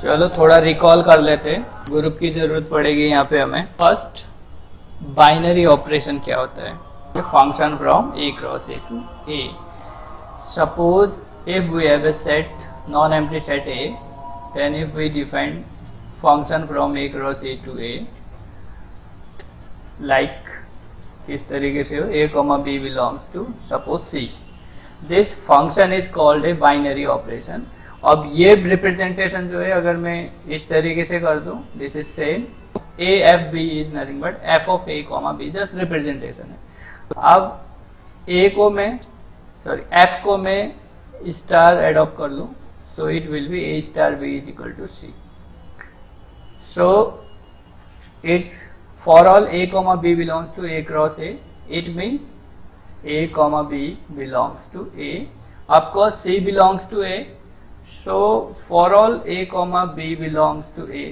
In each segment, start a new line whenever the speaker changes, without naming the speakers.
चलो थोड़ा रिकॉल कर लेते हैं, ग्रुप की जरूरत पड़ेगी यहाँ पे हमें। फर्स्ट, बाइनरी ऑपरेशन क्या होता है? Function from A cross A to A. Suppose if we have a set, non empty set A, then if we define function from A cross A to A, like किस तरीके से हो, a comma b belongs to suppose c, this function is called a binary operation। अब ये representation जो है अगर मैं इस तरीके से कर दूं, this is same, a f b is nothing but f of a comma b, just representation है। अब a को मैं f को मैं स्टार एडॉप्ट कर लूं, so it will B a star b is equal to c। So it for all a comma b belongs to a cross a, it means a comma b belongs to a, of course c belongs to a, so for all a comma b belongs to a,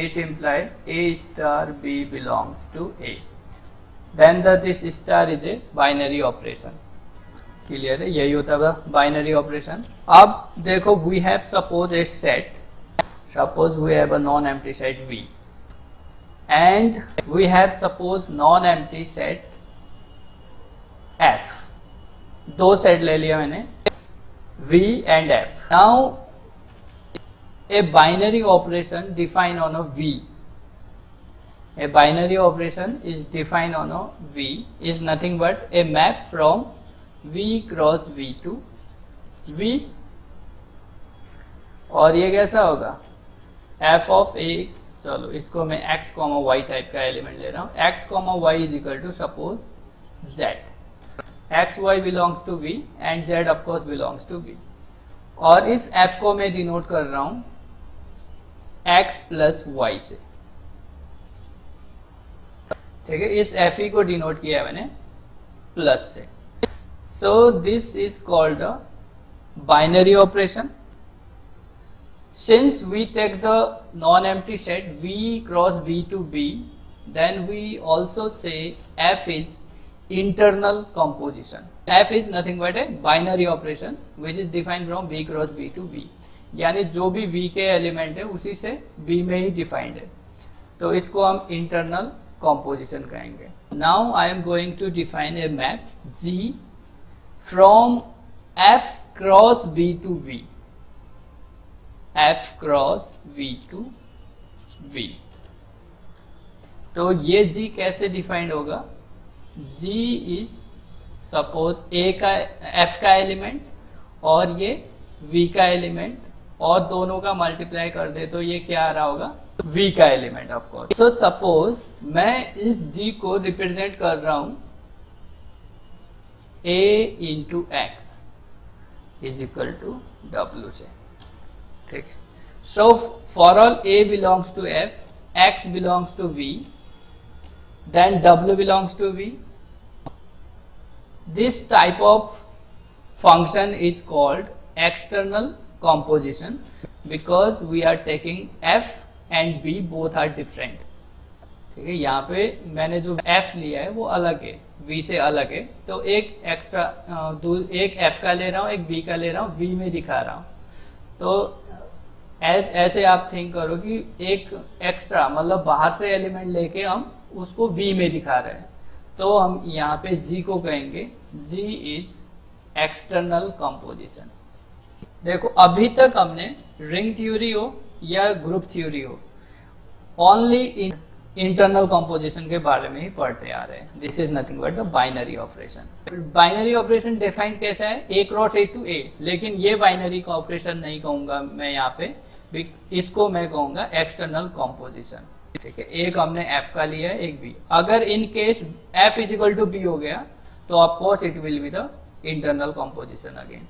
it implies a star b belongs to a, then this star is a binary operation। Clear है? यही होता है binary operation. अब देखो, we have suppose a set, suppose we have a non-empty set V, and we have suppose non-empty set F। दो set ले लिया मैंने, V and F। Now a binary operation defined on a V, a binary operation is defined on a V is nothing but a map from V cross V to V। और ये कैसा होगा? F of a, चलो इसको मैं x, y type का element ले रहा हूँ, x, y is equal to suppose z, x y belongs to v and z of course belongs to v, और इस f को मैं डिनोट कर रहा हूँ x प्लस y से। ठीक है, इस f को डिनोट किया मैंने प्लस से। So this is called a binary operation. Since we take the non-empty set V cross B to B, then we also say F is internal composition। F is nothing but a binary operation which is defined from V cross B to B, यानी जो भी V के element है उसी से B में ही defined है, तो इसको हम इंटरनल कॉम्पोजिशन कहेंगे। Now I am going to define a map G from F cross B to V, F cross V to V। तो ये G कैसे डिफाइंड होगा? G इज सपोज A का, F का एलिमेंट और ये V का एलिमेंट, और दोनों का मल्टीप्लाई कर दे तो ये क्या आ रहा होगा? V का element of course. So suppose मैं इस G को रिप्रेजेंट कर रहा हूं A into X is equal to W से। ठीक है, so for all a belongs to f, x belongs to v, then w belongs to v, this type of function is called external composition because we are taking f and b both are different। ठीक है, यहाँ पे मैंने जो f लिया है वो अलग है, v से अलग है, तो एक एक्स्ट्रा, एक f का ले रहा हूँ, एक b का ले रहा हूँ, v में दिखा रहा हूँ। तो ऐसे आप थिंक करो कि एक एक्स्ट्रा मतलब बाहर से एलिमेंट लेके हम उसको V में दिखा रहे हैं, तो हम यहाँ पे G को कहेंगे G इज एक्सटर्नल कंपोजिशन। देखो, अभी तक हमने रिंग थ्योरी हो या ग्रुप थ्योरी हो, ओनली इंटरनल कंपोजिशन के बारे में ही पढ़ते आ रहे हैं। This is nothing but the binary operation. Binary operation defined कैसा है? A cross A to A, लेकिन ये बाइनरी का ऑपरेशन नहीं कहूंगा मैं यहाँ पे, इसको मैं कहूंगा एक्सटर्नल कंपोजिशन। ठीक है, एक हमने F का लिया है, एक B। अगर in case F is equal to B हो गया तो of course it will be the internal composition again,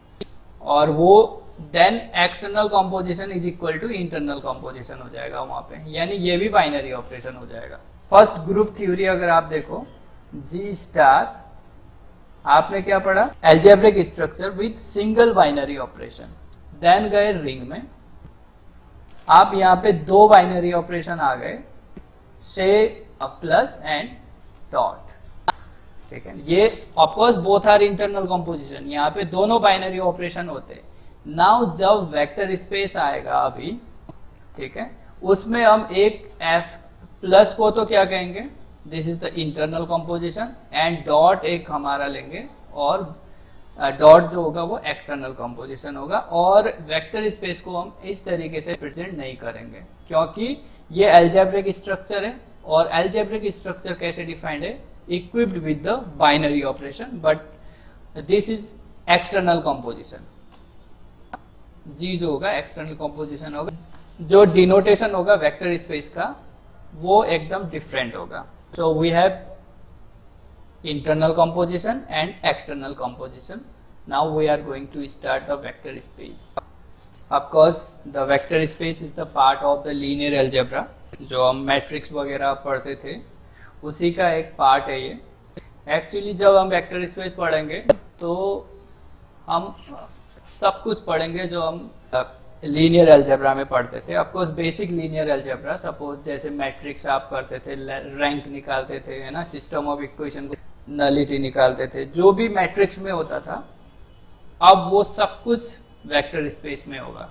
और वो then external composition is equal to internal composition हो जाएगा वहां पे, यानी ये भी बाइनरी ऑपरेशन हो जाएगा। फर्स्ट ग्रुप थ्योरी अगर आप देखो, G स्टार आपने क्या पढ़ा? Algebraic structure with single binary operation. Then गए रिंग में, आप यहाँ पे दो बाइनरी ऑपरेशन आ गए, से प्लस एंड डॉट। ठीक है, ये of course both are internal composition, यहाँ पे दोनों बाइनरी ऑपरेशन होते हैं। नाउ जब वेक्टर स्पेस आएगा अभी, ठीक है, उसमें हम एक एफ प्लस को तो क्या कहेंगे, this is the internal composition, and dot एक हमारा लेंगे, और डॉट जो होगा वो एक्सटर्नल कंपोजिशन होगा। और वेक्टर स्पेस को हम इस तरीके से प्रेजेंट नहीं करेंगे क्योंकि ये अलजेब्रिक स्ट्रक्चर है, और अलजेब्रिक स्ट्रक्चर कैसे डिफाइंड है, equipped with the binary operation, but this is external composition. जी जो होगा एक्सटर्नल कंपोजिशन होगा, जो डिनोटेशन होगा वेक्टर स्पेस का वो एकदम डिफरेंट होगा। So we have internal composition and external composition. Now we are going to start the vector space. Of course the vector space is the part of the linear algebra, जो हम matrix वगैरह पढ़ते थे उसी का एक part है ये। एक्चुअली जब हम वेक्टर स्पेस पढ़ेंगे तो हम सब कुछ पढ़ेंगे जो हम लीनियर अलजेब्रा में पढ़ते थे। Of course basic linear algebra, suppose जैसे मैट्रिक्स आप करते थे, रैंक निकालते थे, है ना, सिस्टम ऑफ इक्वेशन को नलिटी निकालते थे, जो भी मैट्रिक्स में होता था, अब वो सब कुछ वेक्टर स्पेस में होगा।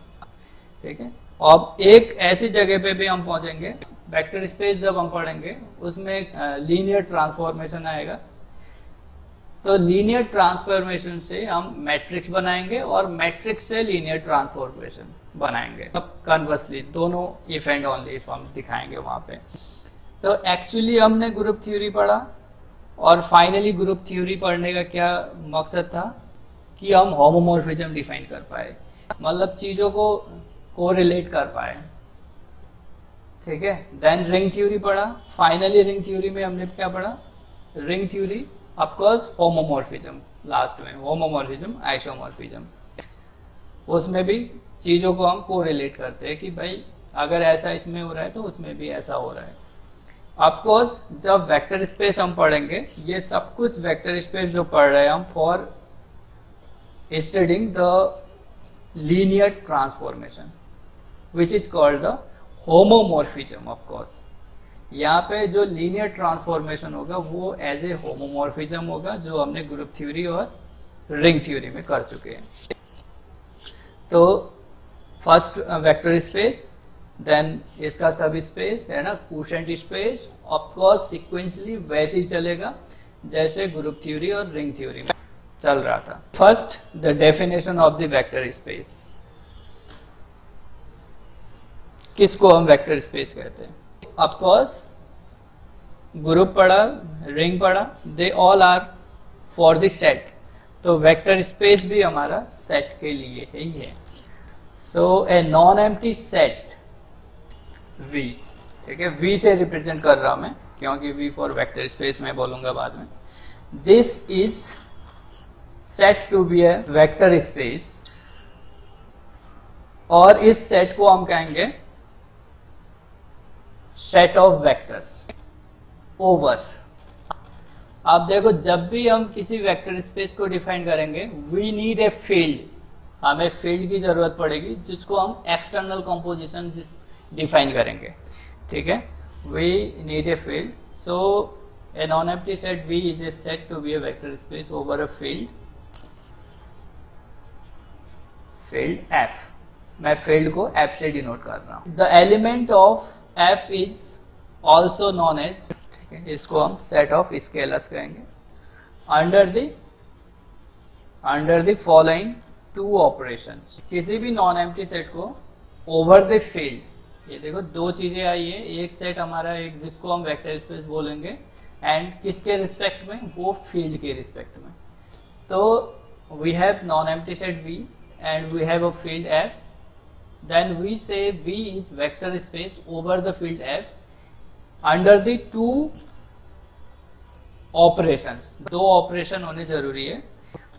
ठीक है, अब एक ऐसी जगह पे भी हम पहुंचेंगे, वेक्टर स्पेस जब हम पढ़ेंगे उसमें लीनियर ट्रांसफॉर्मेशन आएगा, तो लीनियर ट्रांसफॉर्मेशन से हम मैट्रिक्स बनाएंगे और मैट्रिक्स से लीनियर ट्रांसफॉर्मेशन बनाएंगे। अब कन्वर्सली दोनों इफ एंड ओनली इफ हम दिखाएंगे वहां पे। तो एक्चुअली हमने ग्रुप थ्योरी पढ़ा, और फाइनली ग्रुप थ्योरी पढ़ने का क्या मकसद था कि हम होमोमॉर्फिज्म डिफाइन कर पाए, मतलब चीजों को कोरिलेट कर पाए। ठीक है, देन रिंग थ्योरी पढ़ा, फाइनली रिंग थ्योरी में हमने क्या पढ़ा, ring theory, of course homomorphism, last में होमोमॉर्फिज्म, आइसोमॉर्फिज्म, उसमें भी चीजों को हम कोरिलेट करते हैं कि भाई अगर ऐसा इसमें हो रहा है तो उसमें भी ऐसा हो रहा है। ऑफकोर्स जब वेक्टर स्पेस हम पढ़ेंगे, ये सब कुछ वेक्टर स्पेस जो पढ़ रहे हैं हम for studying the linear transformation which is called the homomorphism. Of course यहाँ पे जो लीनियर ट्रांसफॉर्मेशन होगा वो एज ए होमोमॉर्फिज्म होगा, जो हमने ग्रुप थ्योरी और रिंग थ्योरी में कर चुके हैं। तो फर्स्ट वेक्टर स्पेस, देन इसका सब स्पेस है ना, क्वोशिएंट स्पेस, ऑफकोर्स सिक्वेंसली वैसे ही चलेगा जैसे ग्रुप थ्योरी और रिंग थ्योरी में चल रहा था। First the definition of the vector space, किसको हम वेक्टर स्पेस कहते हैं। ऑफकोर्स ग्रुप पढ़ा, रिंग पढ़ा, they all are for the set, तो वेक्टर स्पेस भी हमारा सेट के लिए ही है। So a non empty set V, ठीक है, V से रिप्रेजेंट कर रहा हूं मैं क्योंकि V फॉर वेक्टर स्पेस में बोलूंगा बाद में। This is set to be a vector space, और इस सेट को हम कहेंगे सेट ऑफ वेक्टर्स ओवर। आप देखो जब भी हम किसी वेक्टर स्पेस को डिफाइन करेंगे, वी नीड ए फील्ड, हमें फील्ड की जरूरत पड़ेगी जिसको हम एक्सटर्नल कंपोजिशन डिफाइन करेंगे। ठीक है, we need a field, so a non empty set V is a set to be a vector space over a field F। मैं फील्ड को F से डिनोट कर रहा हूं। The element of F is also known as, इसको हम set of scalars कहेंगे, under the following two operations. किसी भी नॉन एम्प्टी सेट को ओवर द फील्ड, ये देखो दो चीजें आई है, एक सेट हमारा एक जिसको हम वेक्टर स्पेस बोलेंगे, एंड किसके रिस्पेक्ट में, वो फील्ड के रिस्पेक्ट में। तो we have non empty set V and we have a field F, then we say V is vector space over the field F under the two operations। दो operation होने जरूरी है,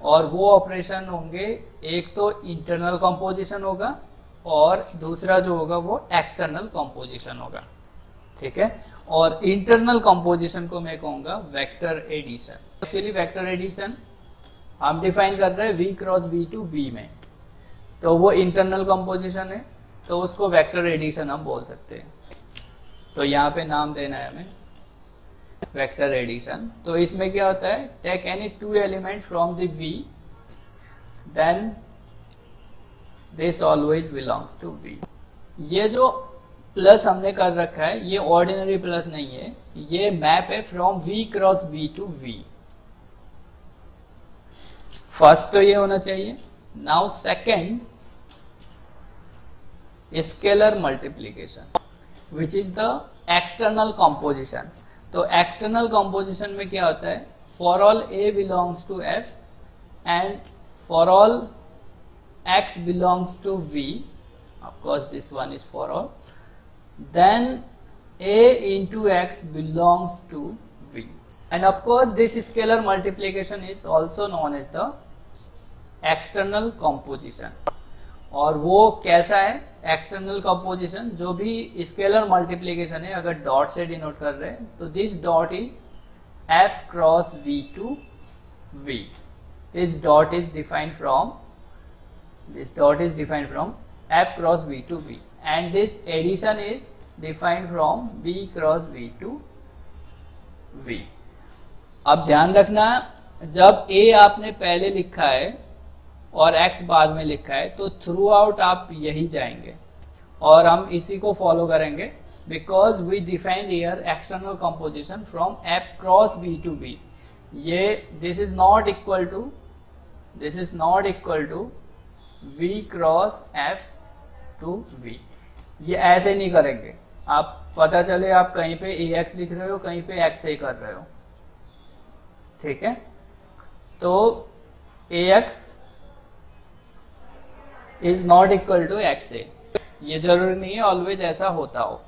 और वो ऑपरेशन होंगे, एक तो इंटरनल कंपोजिशन होगा और दूसरा जो होगा वो एक्सटर्नल कंपोजिशन होगा। ठीक है, और इंटरनल कंपोजिशन को मैं कहूंगा vector addition. Actually vector addition हम डिफाइन कर रहे हैं V cross V to B में, तो वो इंटरनल कंपोजिशन है, तो उसको वेक्टर एडिशन हम बोल सकते हैं। तो यहाँ पे नाम देना है हमें वेक्टर एडिशन। तो इसमें क्या होता है, take any two element from the V, then this always belongs to V। ये जो प्लस हमने कर रखा है, ये ऑर्डिनरी प्लस नहीं है, ये मैप है from v cross v to v। First तो ये होना चाहिए। Now second, scalar multiplication which is the external composition. तो एक्सटर्नल कॉम्पोजिशन में क्या होता है, for all a belongs to f and for all x belongs to v, of course this one is for all, then a into x belongs to v, and of course this scalar multiplication is also known as the external composition। और वो कैसा है external composition, जो भी scalar multiplication है अगर dot से denote कर रहे हैं तो this dot is f cross v to v, this dot is defined from f cross v to v, and this addition is defined from v cross v to v। अब ध्यान रखना, जब a आपने पहले लिखा है और x बाद में लिखा है तो थ्रू आउट आप यही जाएंगे और हम इसी को फॉलो करेंगे, because we defined here external composition from f cross v to v। ये this is not equal to v cross f to v, ये ऐसे नहीं करेंगे। आप पता चले आप कहीं पे ax लिख रहे हो, कहीं पे x से कर रहे हो, ठीक है। तो ax is not equal to x से, ये जरूरी नहीं है ऑलवेज ऐसा होता हो,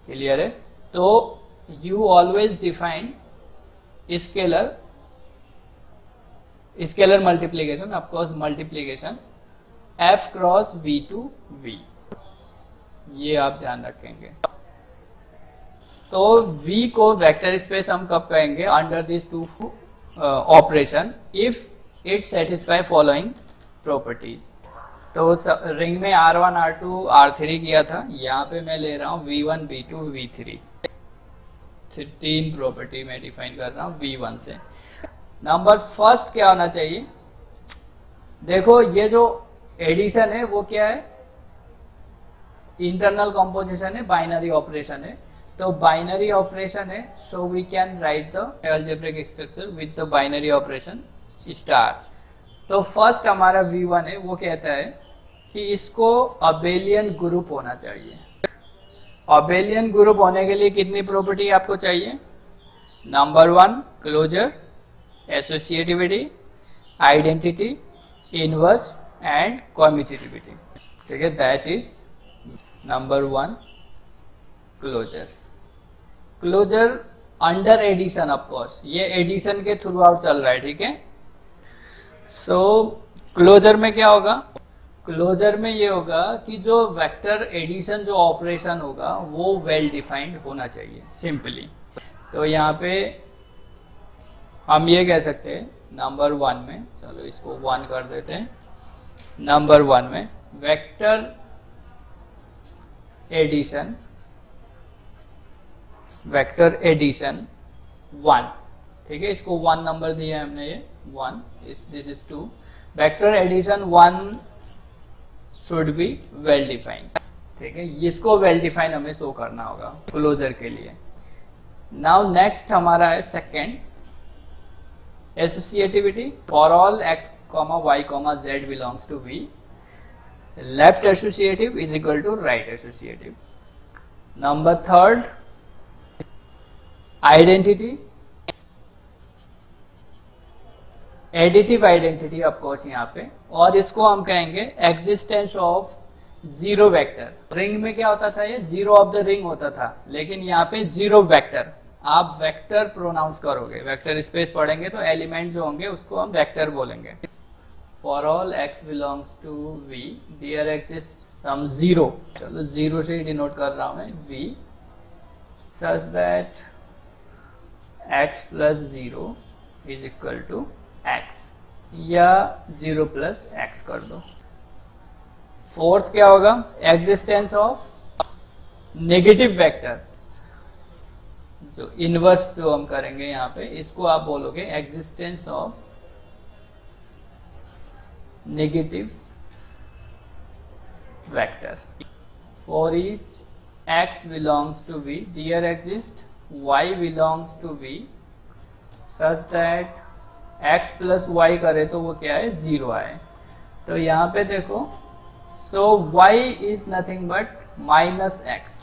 क्लियर है। तो you always define scalar multiplication, of course multiplication f cross v to v, ये आप ध्यान रखेंगे। तो v को वेक्टर स्पेस हम कब कहेंगे, under this two operation if it satisfy following properties. तो रिंग में R1 R2 R3 किया था, यहाँ पे मैं ले रहा हूँ V1 V2 V3, तीन प्रॉपर्टी में डिफाइन कर रहा हूँ V1 से। नंबर फर्स्ट क्या होना चाहिए, देखो ये जो एडिशन है वो क्या है, इंटरनल कंपोजिशन है, बाइनरी ऑपरेशन है। तो बाइनरी ऑपरेशन है, so we can write the algebraic structure with the binary operation star. तो फर्स्ट हमारा V1 है, वो कहता है कि इसको अबेलियन ग्रुप होना चाहिए। अबेलियन ग्रुप होने के लिए कितनी प्रॉपर्टी आपको चाहिए, number 1 closure, associativity, identity, inverse and commutativity, ठीक है। That is number 1 closure. Closure under addition, of course ये एडिशन के थ्रू आउट चल रहा है, ठीक है। सो क्लोजर में क्या होगा, क्लोजर में ये होगा कि जो वेक्टर एडिशन जो ऑपरेशन होगा वो वेल डिफाइंड होना चाहिए सिंपली। तो यहाँ पे हम ये कह सकते हैं नंबर 1 में, चलो इसको 1 कर देते हैं, नंबर 1 में वेक्टर एडिशन 1, ठीक है। इसको 1 नंबर दिया है हमने, ये 1, दिस इज 2। वेक्टर एडिशन 1 शुड बी वेल डिफाइंड, ठीक है। इसको वेल डिफाइंड हमें शो करना होगा क्लोजर के लिए। नाउ नेक्स्ट हमारा है second, associativity. For all x, y, z belongs to v, left associative is equal to right associative. Number 3 identity, additive identity of course यहाँ पे, और इसको हम कहेंगे existence of zero vector. Ring में क्या होता था, ये जीरो ऑफ द रिंग होता था, लेकिन यहाँ पे जीरो वेक्टर, आप वेक्टर प्रोनाउंस करोगे, वेक्टर स्पेस पढ़ेंगे तो एलिमेंट जो होंगे उसको हम वेक्टर बोलेंगे। For all x belongs to v there exist some zero, चलो जीरो से ही डिनोट कर रहा हूं मैं v, such that x plus 0 is equal to x, या 0 प्लस x कर दो। फोर्थ क्या होगा, एग्जिस्टेंस ऑफ नेगेटिव वेक्टर, जो इनवर्स जो हम करेंगे यहाँ पे, इसको आप बोलोगे existence of negative vector. for each x belongs to V, there exists y belongs to V such that x plus y करे तो वो क्या है, 0 आए। तो यहाँ पे देखो, सो y is nothing but minus x,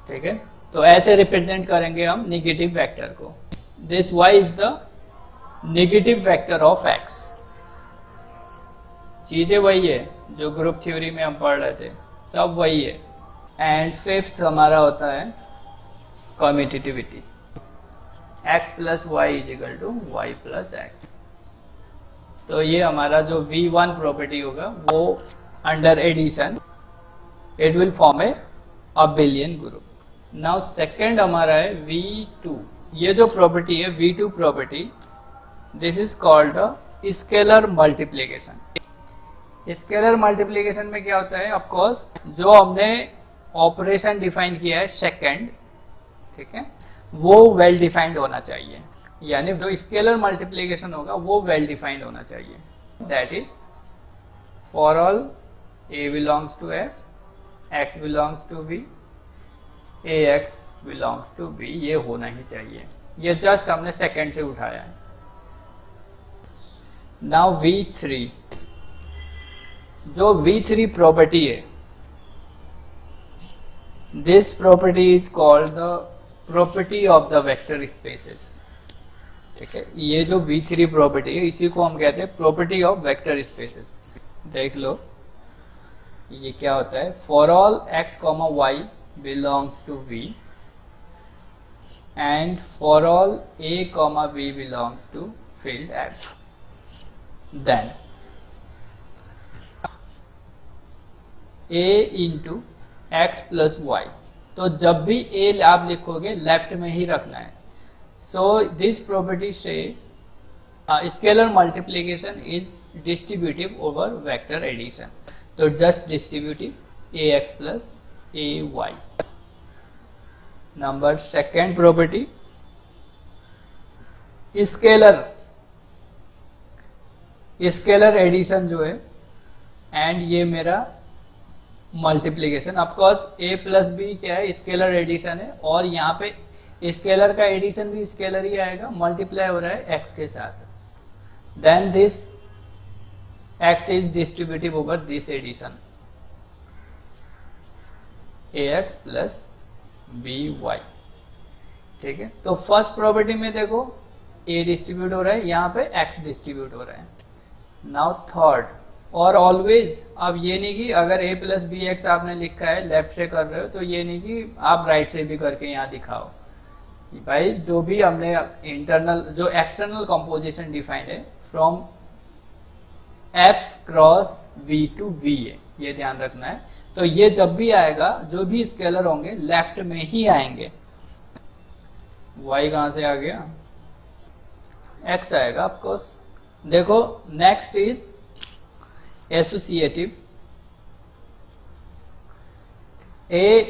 ठीक है। तो ऐसे रिप्रेजेंट करेंगे हम नेगेटिव वेक्टर को। This y is the negative vector of x। चीजें वही है जो ग्रुप थ्योरी में हम पढ़ रहे थे, सब वही है। एंड फिफ्थ हमारा होता है commutativity, x plus y is equal to y plus x. तो ये हमारा जो V1 प्रॉपर्टी होगा वो under addition it will form a abelian group. Now second हमारा है V2। ये जो प्रॉपर्टी है V2 property, this is called scalar multiplication. Scalar multiplication में क्या होता है, ऑफ कोर्स जो हमने ऑपरेशन डिफाइन किया है सेकंड, ठीक है, वो वेल डिफाइंड होना चाहिए। यानी जो स्केलर मल्टीप्लिकेशन होगा वो वेल डिफाइंड होना चाहिए। That is for all a belongs to f, x belongs to v, ax belongs to b, ये होना ही चाहिए। ये जस्ट हमने सेकंड से उठाया है। नाउ V3, जो V3 प्रॉपर्टी है, this property is called the property of the vector spaces, ठीक है। ये जो V3 प्रॉपर्टी है इसी को हम कहते हैं प्रॉपर्टी ऑफ वेक्टर स्पेसेस। देख लो ये क्या होता है, for all x, y belongs to V and for all a, b belongs to field F, then a into x plus y. तो जब भी a आप लिखोगे लेफ्ट में ही रखना है। सो दिस प्रॉपर्टी से scalar multiplication is distributive over vector addition. तो just distributive ax plus ay। Number second property, scalar addition जो है एंड ये मेरा multiplication. Of course a plus B क्या है, स्केलर एडिशन है, और यहाँ पे स्केलर का एडिशन भी स्केलर ही आएगा, मल्टीप्लाई हो रहा है x के साथ। Then this x is distributive over this addition, ax plus by, ठीक है। तो फर्स्ट प्रॉपर्टी में देखो a डिस्ट्रीब्यूट हो रहा है, यहाँ पे x डिस्ट्रीब्यूट हो रहा है। नाउ थर्ड, और ऑलवेज, अब ये नहीं कि अगर a प्लस बी एक्स आपने लिखा है लेफ्ट से कर रहे हो तो ये नहीं कि आप राइट से भी करके यहाँ दिखाओ। भाई जो भी हमने इंटरनल जो एक्सटर्नल कंपोजिशन डिफाइंड है from f cross v to v है, ये ध्यान रखना है। तो ये जब भी आएगा, जो भी स्केलर होंगे लेफ्ट में ही आएंगे। y कहाँ से आ गया, x आएगा ऑफकोर्स। देखो next is associative, a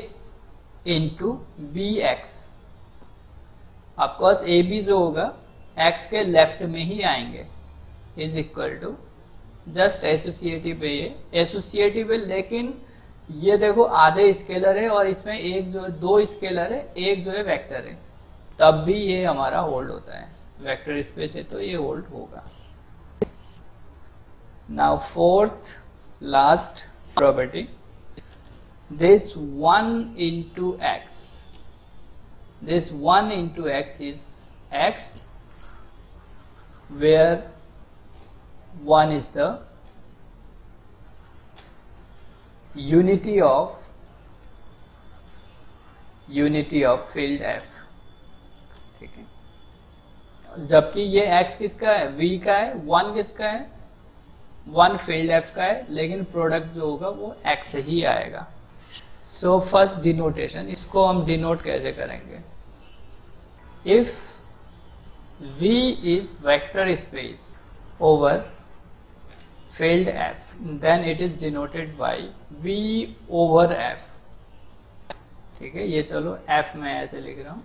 into b x. Of course a b जो होगा x के लेफ्ट में ही आएंगे, is equal to just associative है। ये एसोसिएटिव है, लेकिन ये देखो आधे स्केलर है और इसमें एक जो दो स्केलर है, एक जो है वेक्टर है, तब भी ये हमारा होल्ड होता है। वेक्टर स्पेस है तो ये होल्ड होगा। Now fourth last property, this 1 into x, this 1 into x is x, where 1 is the unity of field f, ठीक है। जबकि ये x किसका है, v का है, 1 किसका है, 1 फील्ड f का है, लेकिन प्रोडक्ट जो होगा वो x ही आएगा। सो फर्स्ट डिनोटेशन, इसको हम डिनोट कैसे करेंगे, if v is vector space over field f, then it is denoted by v over f, ठीक है। ये चलो f में ऐसे लिख रहा हूं,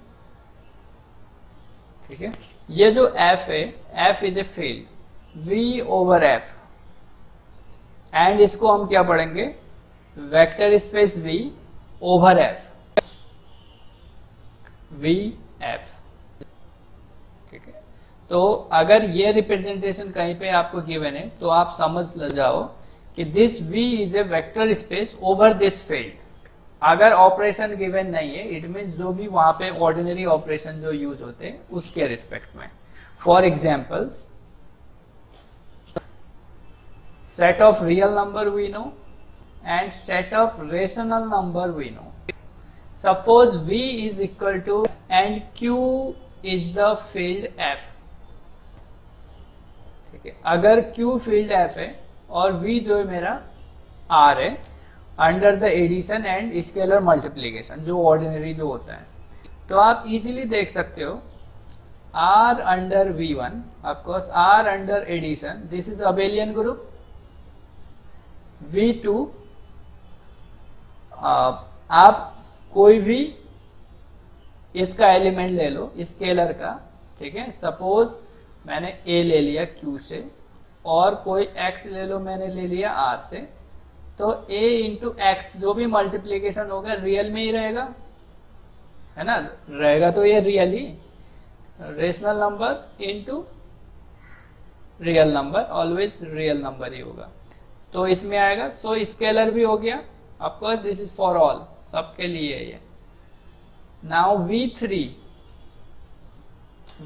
ठीक है। ये जो f है, f is a field, v over f, and इसको हम क्या पढ़ेंगे, vector space V over F, V F, ठीक है। तो अगर ये रिप्रेजेंटेशन कहीं पे आपको गिवन है तो आप समझ जाओ कि this V is A vector space over this field. अगर ऑपरेशन गिवन नहीं है, इट मीन्स जो भी वहां पे ऑर्डिनरी ऑपरेशन जो यूज होते हैं उसके रिस्पेक्ट में। For examples, set of real number we know and set of rational number we know. Suppose V is equal to and Q is the field F, ठीक है। अगर Q field F है और V जो है मेरा R है, under the addition and scalar multiplication जो ऑर्डिनरी जो होता है, तो आप इजीली देख सकते हो R अंडर V1 of course R under addition, this is abelian group. V2 आप कोई भी इसका एलिमेंट ले लो स्केलर का, ठीक है। सपोज मैंने A ले लिया Q से और कोई X ले लो मैंने ले लिया R से, तो A इंटू एक्स जो भी मल्टीप्लीकेशन होगा रियल में ही रहेगा, है ना, रहेगा तो ये रियल ही, rational number into real number, always real number ही होगा, तो इसमें आएगा। सो स्केलर भी हो गया, of course this is for all, सबके लिए ये। नाउ V3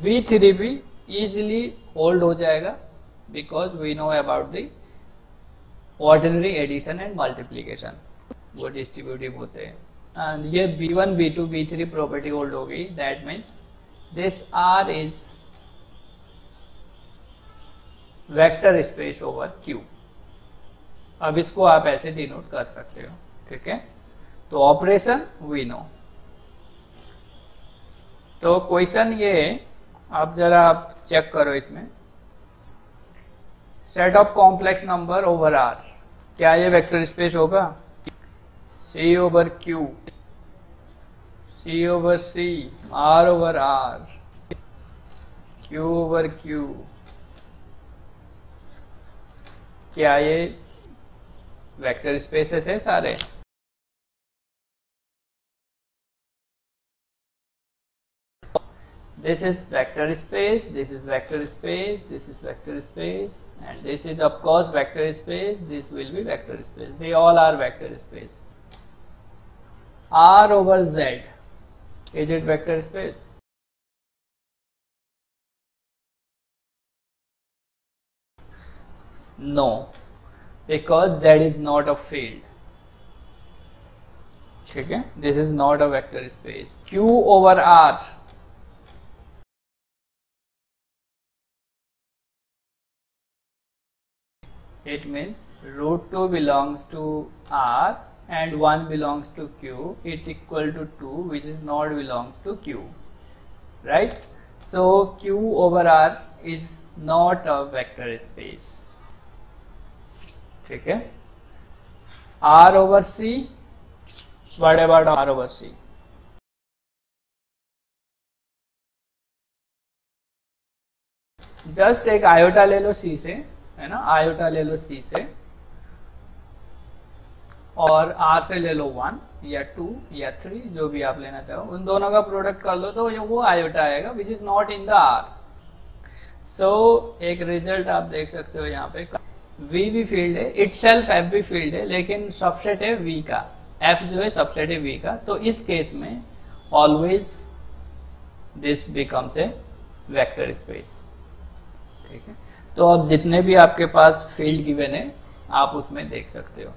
भी इजीली होल्ड हो जाएगा because we know about the ordinary addition and multiplication, वो डिस्ट्रीब्यूटिव होते हैं। एंड ये B1 B2 B3 property hold हो गई, that means this R is vector space over Q। अब इसको आप ऐसे डिनोट कर सकते हो, ठीक है। तो ऑपरेशन वी नो। तो क्वेश्चन ये है, आप जरा आप चेक करो इसमें, set of complex number over R, क्या ये वेक्टर स्पेस होगा? C over Q, C over C, R over R, Q over Q, क्या ये वेक्टर स्पेसेस है सारे? This is vector space, this is vector space, this is vector space, and this is of course vector space, this will be vector space. They all are vector space. R over Z, is it vector space? No, because Z is not a field. ठीक है, this is not a vector space. Q over R, it means root 2 belongs to R and 1 belongs to Q, it equal to 2 which is not belongs to Q, right? So Q over R is not a vector space, ठीक है। R over C, what about R over C? Just एक iota ले लो C से, है ना, iota ले लो C से और R से ले लो 1 या 2 या 3 जो भी आप लेना चाहो, उन दोनों का प्रोडक्ट कर लो तो वो आयोटा आएगा which is not in the R। सो एक रिजल्ट आप देख सकते हो यहाँ पे, V भी फील्ड है, इट सेल्फ F भी फील्ड है, लेकिन सबसेट है V का, F जो है सबसेट है V का, तो इस केस में always this becomes a vector space, ठीक है। तो अब जितने भी आपके पास फील्ड गिवन है आप उसमें देख सकते हो।